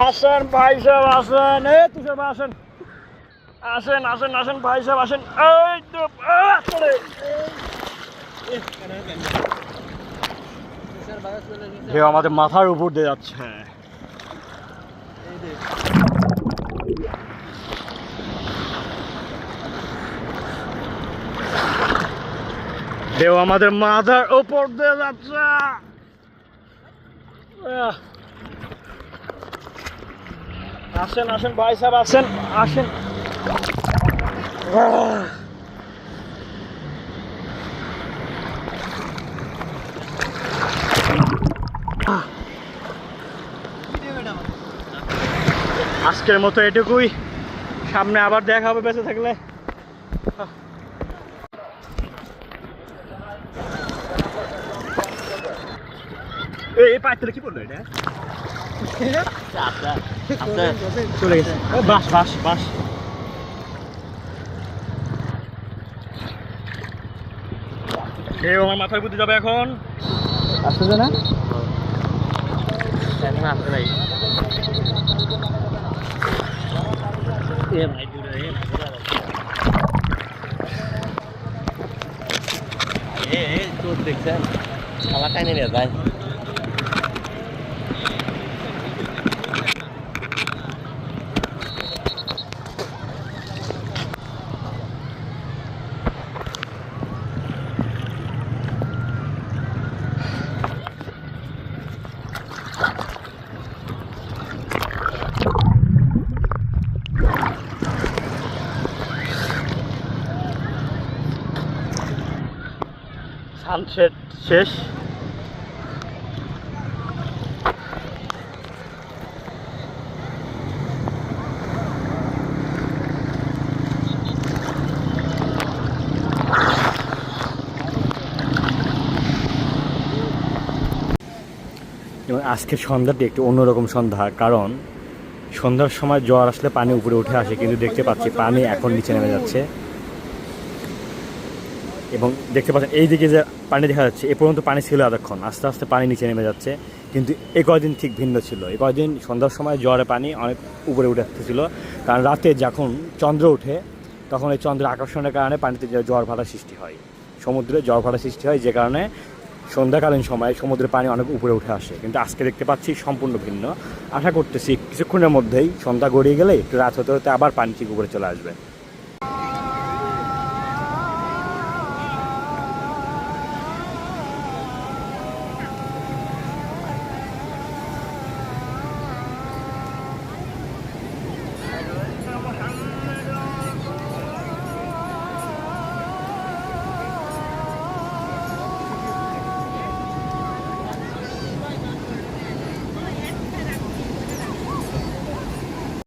আসেন ভাই সাহেব আসেন, এই তুষার ভাই আসেন, আসেন আসেন আসেন ভাই সাহেব আসেন। এই তো ঢেউ আমাদের মাথার উপর দিয়ে যাচ্ছে। ঢেউ আমাদের মাথার উপর দিয়ে যাচ্ছে। আসেন আসেন ভাই সাহেব আসেন আসেন। আজকের মতো এটুকুই, সামনে আবার দেখা হবে বেঁচে থাকলে। এই পাইতে কি বললো এটা? চলে গেছে বাস বাস বাস। আমার মাথার বুদ্ধি যাবে এখন। আসছে না এখন আসছে ভাই। এ ভাই দূরে তোর দেখছেন খালা টাইনে নিয়ে যায়। সানসেট শেষ। এবং আজকের সন্ধ্যাটি একটু অন্যরকম সন্ধ্যা, কারণ সন্ধ্যার সময় জ্বর আসলে পানি উপরে উঠে আসে, কিন্তু দেখতে পাচ্ছি পানি এখন নিচে নেমে যাচ্ছে। এবং দেখতে পাচ্ছেন এই দিকে যে পানি দেখা যাচ্ছে, এ পর্যন্ত পানি ছিল এতক্ষণ, আস্তে আস্তে পানি নিচে নেমে যাচ্ছে। কিন্তু এই কয়দিন ঠিক ভিন্ন ছিল। এই কয়দিন সন্ধ্যার সময় জ্বরে পানি অনেক উপরে উঠে আসতেছিল, কারণ রাতে যখন চন্দ্র ওঠে তখন এই চন্দ্রের আকর্ষণের কারণে পানিতে জ্বর ভাটা সৃষ্টি হয়, সমুদ্রে জ্বর ভাটা সৃষ্টি হয়, যে কারণে সন্ধ্যাকালীন সময় সমুদ্রের পানি অনেক উপরে উঠে আসে। কিন্তু আজকে দেখতে পাচ্ছি সম্পূর্ণ ভিন্ন। আশা করতেছি কিছুক্ষণের মধ্যেই সন্ধ্যা গড়িয়ে গেলে একটু রাত হতে হতে আবার পানি ঠিক উপরে চলে আসবে।